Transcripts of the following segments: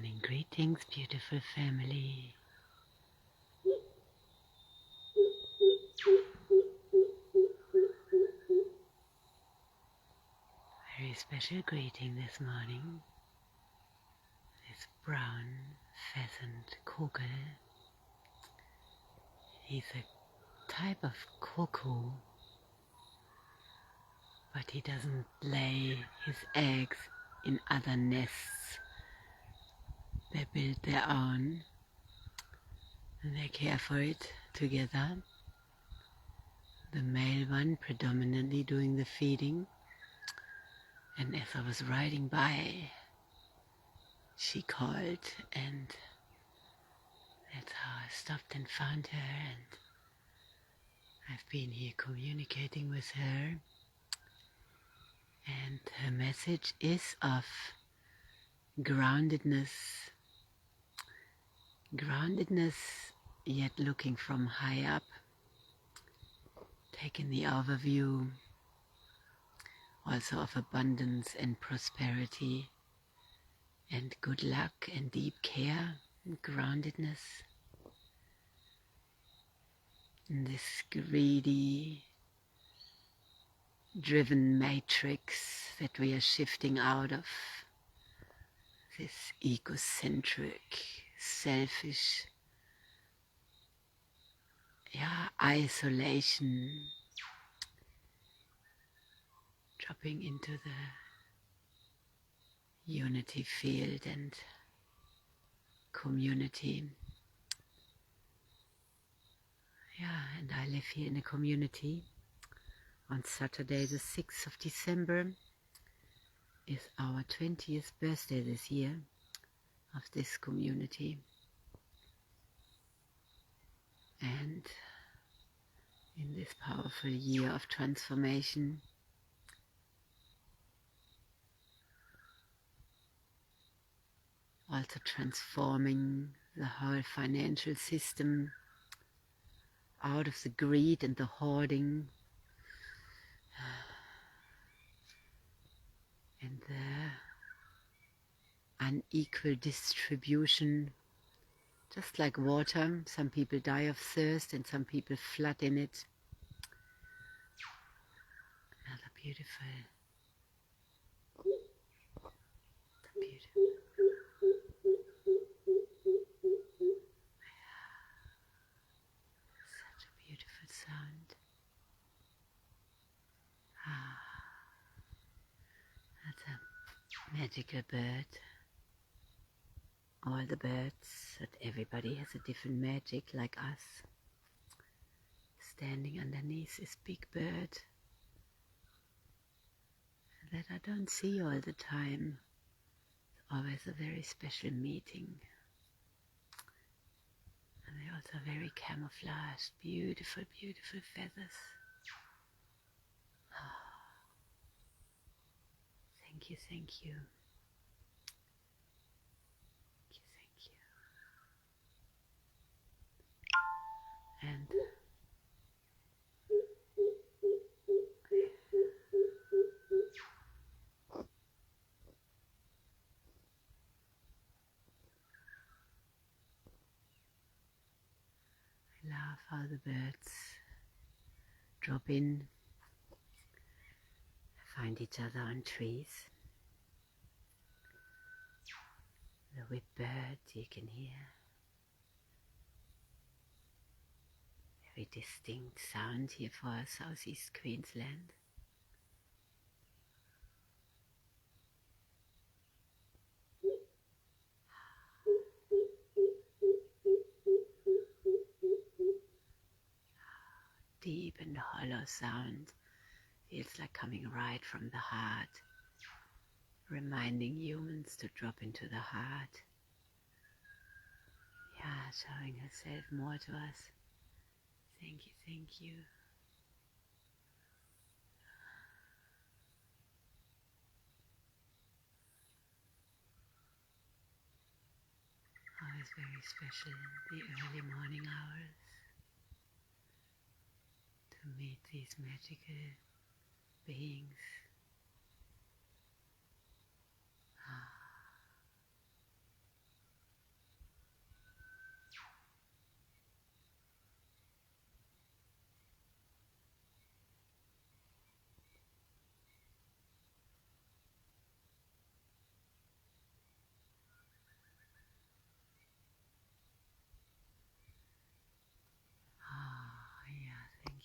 Morning greetings, beautiful family. Very special greeting this morning. This brown pheasant coucal. He's a type of cuckoo, but he doesn't lay his eggs in other nests. They build their own and they care for it together. The male one predominantly doing the feeding, and as I was riding by, she called, and that's how I stopped and found her, and I've been here communicating with her, and her message is of groundedness yet looking from high up, taking the overview also of abundance and prosperity and good luck and deep care and groundedness in this greedy, driven matrix that we are shifting out of, this egocentric, selfish, isolation, dropping into the unity field and community. And I live here in a community. On Saturday the 6th of December is our 20th birthday this year of this community. And in this powerful year of transformation, also transforming the whole financial system out of the greed and the hoarding and the unequal distribution. Just like water, some people die of thirst and some people flood in it. Another beautiful. Such a beautiful sound. That's a magical bird. All the birds, that everybody has a different magic like us. Standing underneath this big bird that I don't see all the time. It's always a very special meeting. And they're also very camouflaged, beautiful, beautiful feathers. Thank you, thank you. And I love how the birds drop in, find each other on trees. The whip bird you can hear. Very distinct sound here for southeast Queensland. Deep and hollow sound, feels like coming right from the heart, reminding humans to drop into the heart. Showing herself more to us. Thank you, thank you. Always very special in the early morning hours to meet these magical beings.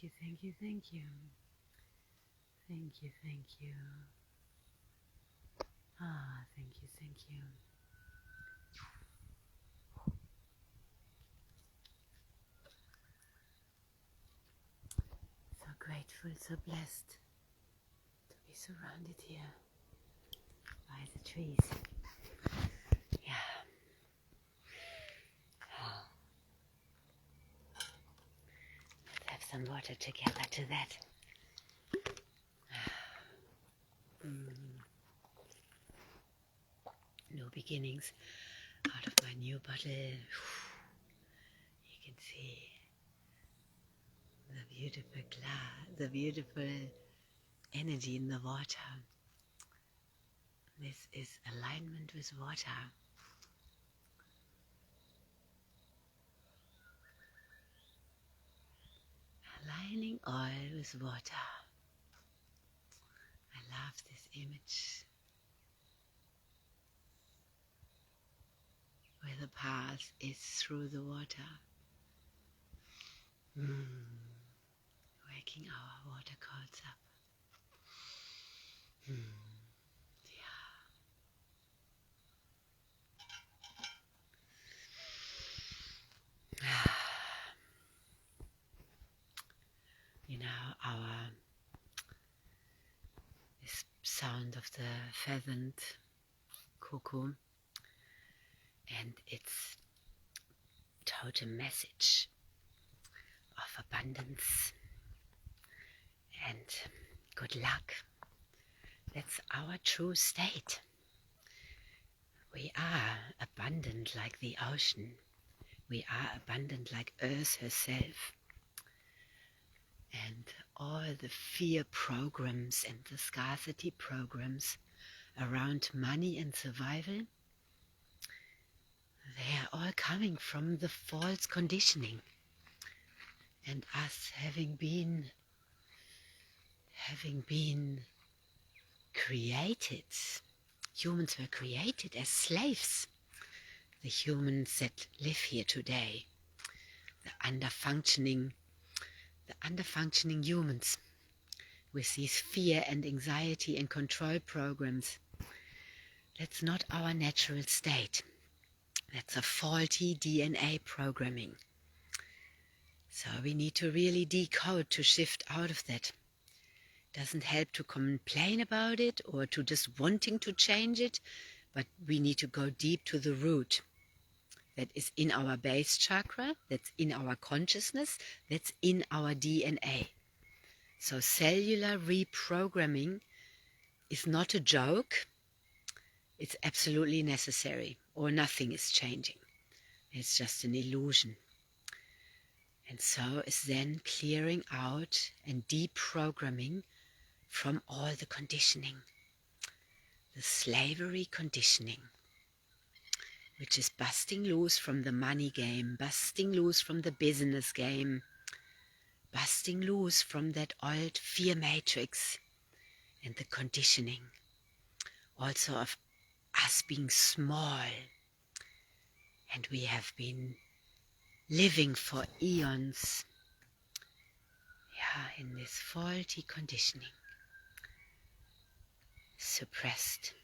Thank you, thank you, thank you. Thank you, thank you. Ah, thank you, thank you. So grateful, so blessed to be surrounded here by the trees. Yeah. Oh. Let's have some water together to that. New beginnings out of my new bottle. You can see the beautiful energy in the water. This is alignment with water. Aligning oil with water. I love this image. Where the path is through the water. Waking our water coats up. Yeah. You know, this sound of the Pheasant Coucal and its total message of abundance and good luck. That's our true state. We are abundant like the ocean. We are abundant like Earth herself. And all the fear programs and the scarcity programs around money and survival, they are all coming from the false conditioning. And us having been created, humans were created as slaves. The humans that live here today, the under-functioning humans with these fear and anxiety and control programs. That's not our natural state. That's a faulty DNA programming. So we need to really decode to shift out of that. Doesn't help to complain about it or to just wanting to change it, but we need to go deep to the root. That is in our base chakra, that's in our consciousness, that's in our DNA. So cellular reprogramming is not a joke. It's absolutely necessary, or nothing is changing. It's just an illusion. And so is then clearing out and deprogramming from all the conditioning, the slavery conditioning, which is busting loose from the money game, busting loose from the business game, busting loose from that old fear matrix and the conditioning, also of us being small. And we have been living for eons, in this faulty conditioning, suppressed.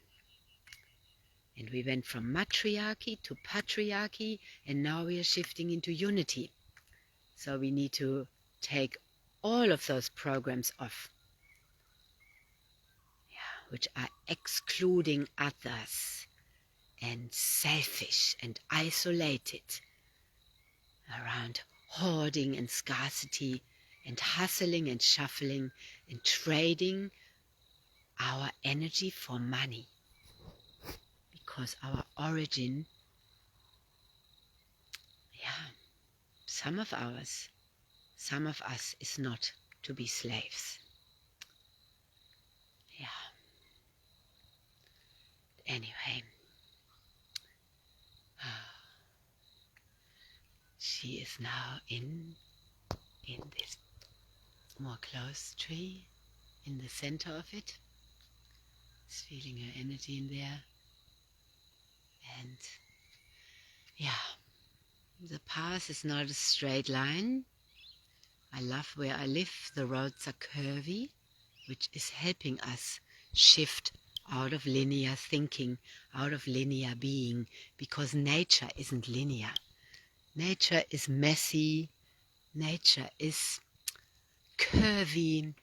And we went from matriarchy to patriarchy, and now we are shifting into unity. So we need to take all of those programs off, which are excluding others and selfish and isolated, around hoarding and scarcity and hustling and shuffling and trading our energy for money. Because our origin, some of us is not to be slaves. Anyway, she is now in this more close tree, in the center of it. It's feeling her energy in there. And the path is not a straight line. I love where I live. The roads are curvy, which is helping us shift out of linear thinking, out of linear being, because nature isn't linear. Nature is messy, nature is curvy,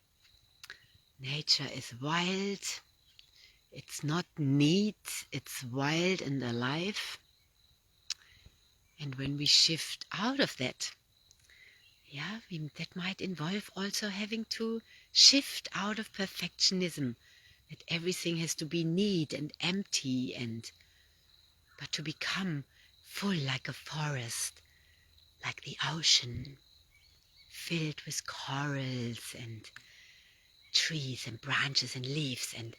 nature is wild. It's not neat, it's wild and alive. And when we shift out of that, that might involve also having to shift out of perfectionism, that everything has to be neat and empty, but to become full like a forest, like the ocean, filled with corals and trees and branches and leaves, and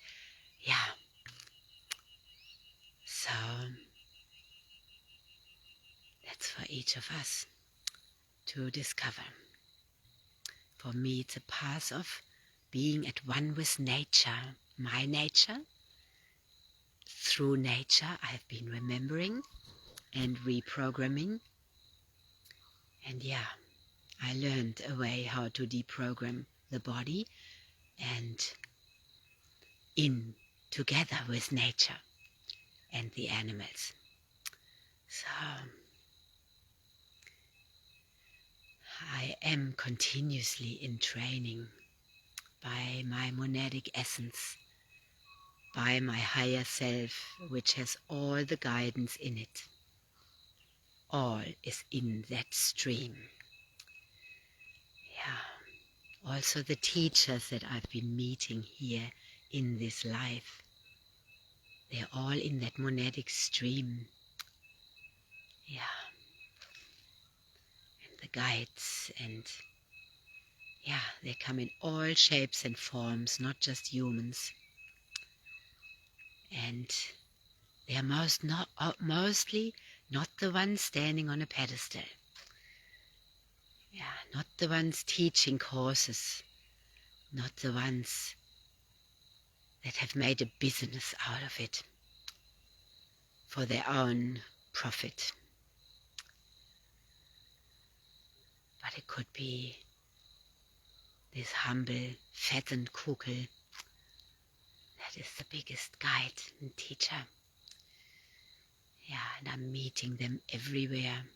so that's for each of us to discover. For me, it's a path of being at one with nature, my nature. Through nature, I've been remembering and reprogramming. And I learned a way how to deprogram the body and in together with nature and the animals. So I am continuously in training by my monadic essence, by my higher self, which has all the guidance in it. All is in that stream. Also the teachers that I've been meeting here in this life, they're all in that monadic stream. And the guides, and they come in all shapes and forms, not just humans. And they are mostly not the ones standing on a pedestal. Not the ones teaching courses, not the ones that have made a business out of it for their own profit. But it could be this humble Pheasant Coucal that is the biggest guide and teacher. And I'm meeting them everywhere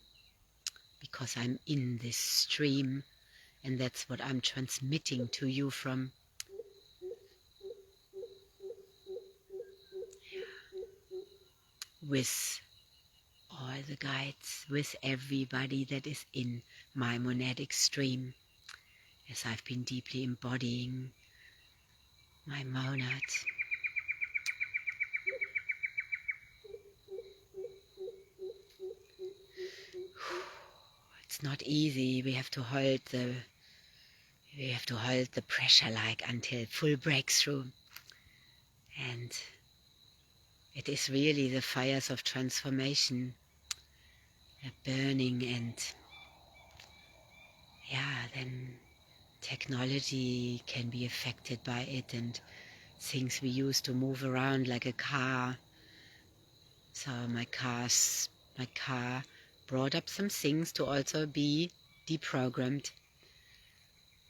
because I'm in this stream, and that's what I'm transmitting to you from. With all the guides, with everybody that is in my monadic stream, as I've been deeply embodying my monad. It's not easy. We have to hold the pressure until full breakthrough. And it is really the fires of transformation, burning, and then technology can be affected by it, and things we use to move around like a car. So my car brought up some things to also be deprogrammed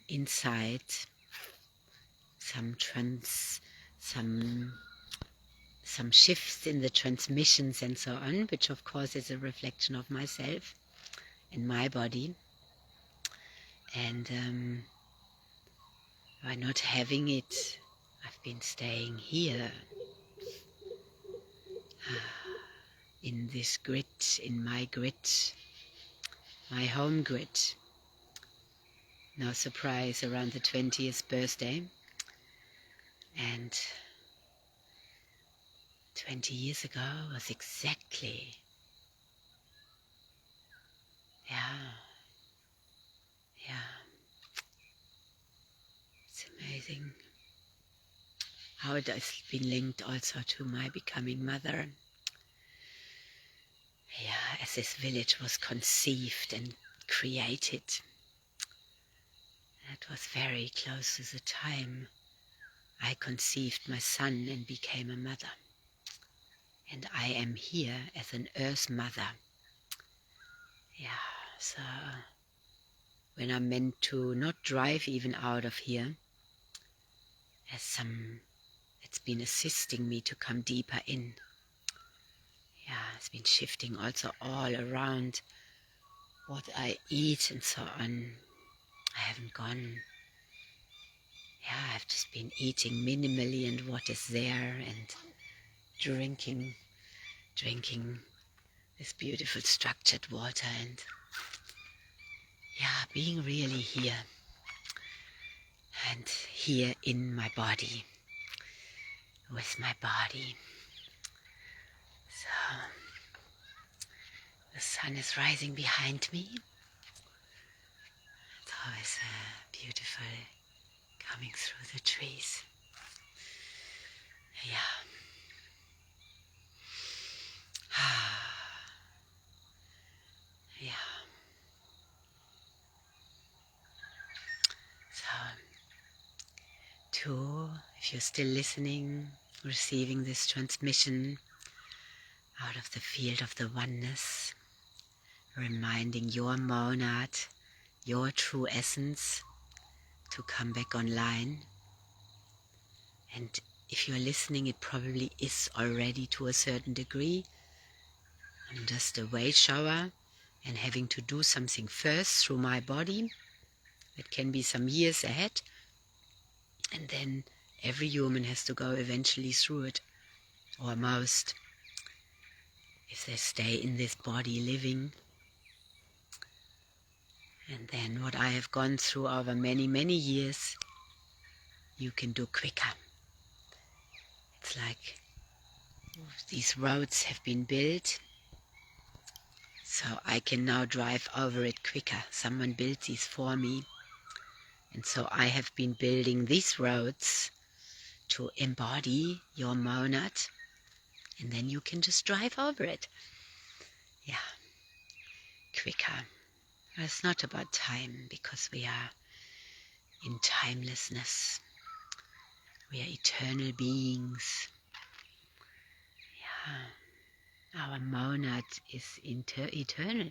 inside. Some shifts in the transmissions and so on, which of course is a reflection of myself and my body. And by not having it, I've been staying here in this grid, in my grid, my home grid. No surprise, around the 20th birthday. And 20 years ago was exactly, it's amazing how it has been linked also to my becoming mother. As this village was conceived and created, it was very close to the time I conceived my son and became a mother. And I am here as an earth mother. So when I'm meant to not drive even out of here, there's some that's been assisting me to come deeper in. Yeah, it's been shifting also all around what I eat and so on. I haven't gone. Yeah, I've just been eating minimally and what is there, and drinking this beautiful structured water, and yeah, being really here and here in my body, with my body. So the sun is rising behind me. It's always beautiful coming through the trees. Yeah. Yeah. So, if you're still listening, receiving this transmission out of the field of the oneness, reminding your monad, your true essence, to come back online. And if you're listening, it probably is already to a certain degree. I'm just a wave shower and having to do something first through my body. It can be some years ahead, and then every human has to go eventually through it, or most, if they stay in this body living. And then what I have gone through over many, many years, you can do quicker. It's like these roads have been built, so I can now drive over it quicker. Someone built these for me. And so I have been building these roads to embody your monad, and then you can just drive over it. Yeah, quicker. It's not about time, because we are in timelessness. We are eternal beings. Yeah, our monad is eternal,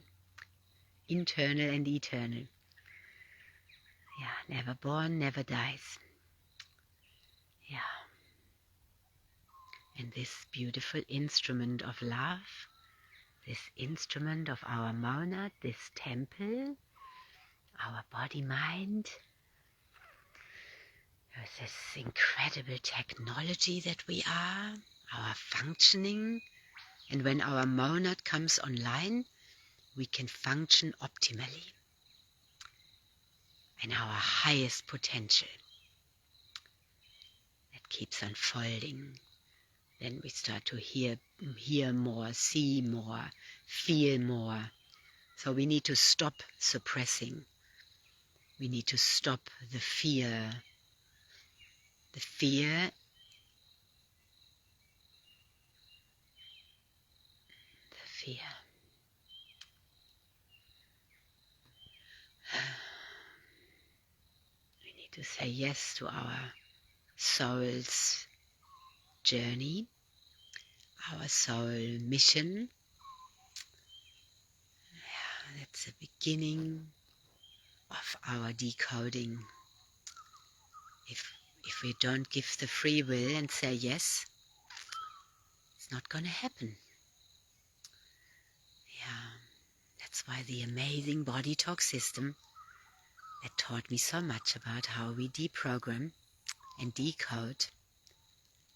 internal and eternal. Yeah, never born, never dies. Yeah. And this beautiful instrument of love, this instrument of our monad, this temple, our body-mind, with this incredible technology that we are, our functioning, and when our monad comes online, we can function optimally in our highest potential. That keeps unfolding. Then we start to hear more, see more, feel more. So we need to stop suppressing. We need to stop the fear. The fear. We need to say yes to our soul's journey, our soul mission. Yeah, that's the beginning of our decoding. If we don't give the free will and say yes, it's not going to happen. Yeah, that's why the amazing body talk system that taught me so much about how we deprogram and decode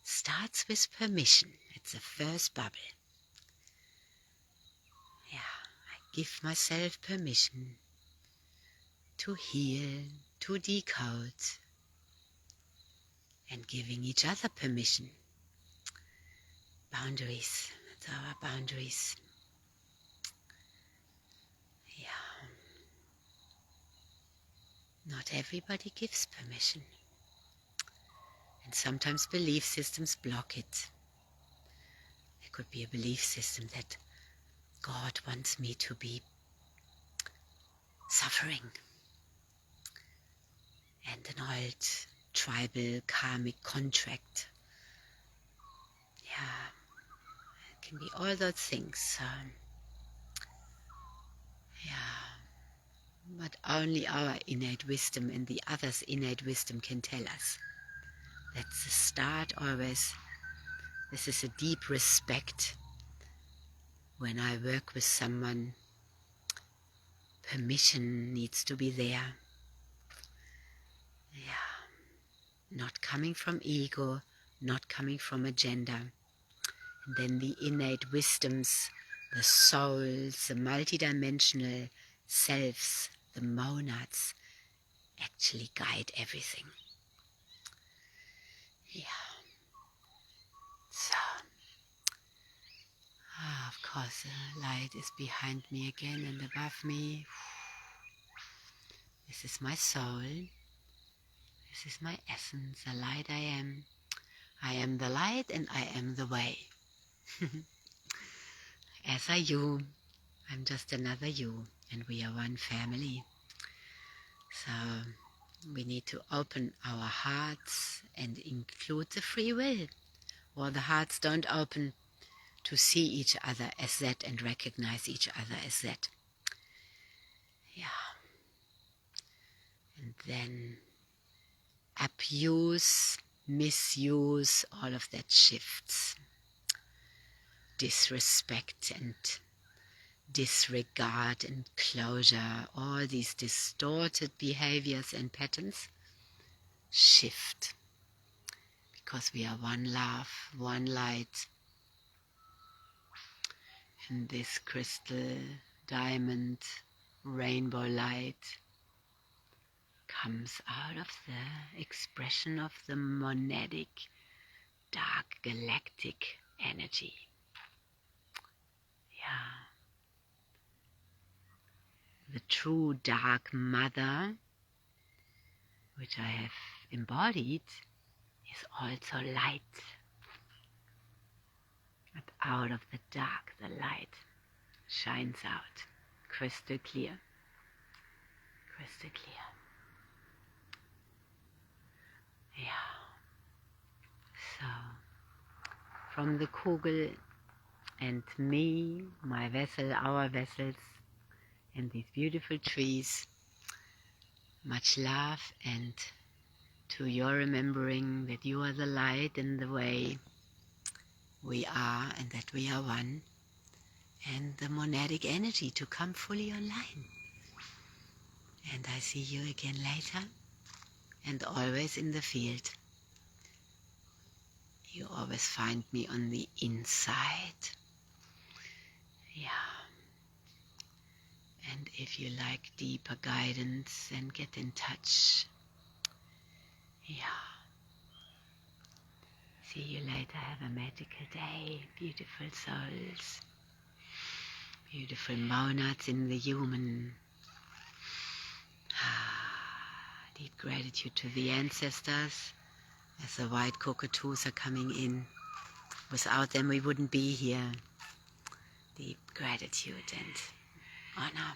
starts with permission. It's the first bubble. Yeah, I give myself permission to heal, to decode, and giving each other permission. Boundaries, that's our boundaries. Yeah. Not everybody gives permission. And sometimes belief systems block it. There could be a belief system that God wants me to be suffering. And an old tribal karmic contract. Yeah, it can be all those things. Yeah, but only our innate wisdom and the other's innate wisdom can tell us. That's the start always. This is a deep respect. When I work with someone, permission needs to be there. Yeah. Not coming from ego, not coming from agenda. And then the innate wisdoms, the souls, the multidimensional selves, the monads, actually guide everything. Yeah. So, of course, the light is behind me again and above me. This is my soul. This is my essence, the light I am. I am the light and I am the way. As are you. I'm just another you, and we are one family. So we need to open our hearts and include the free will, or the hearts don't open to see each other as that and recognize each other as that. Yeah. And then abuse, misuse, all of that shifts. Disrespect and disregard and closure, all these distorted behaviors and patterns shift. Because we are one love, one light. And this crystal, diamond, rainbow light comes out of the expression of the monadic, dark galactic energy. Yeah. The true dark mother, which I have embodied, is also light. But out of the dark, the light shines out, crystal clear, crystal clear. Yeah. So, from the Kugel and me, my vessel, our vessels, and these beautiful trees, much love, and to your remembering that you are the light and the way we are, and that we are one, and the monadic energy to come fully online. And I see you again later, and always in the field. You always find me on the inside. Yeah. And if you like deeper guidance, then get in touch. Yeah. See you later. Have a magical day. Beautiful souls. Beautiful monads in the human. Deep gratitude to the ancestors as the white cockatoos are coming in. Without them we wouldn't be here. Deep gratitude and honor.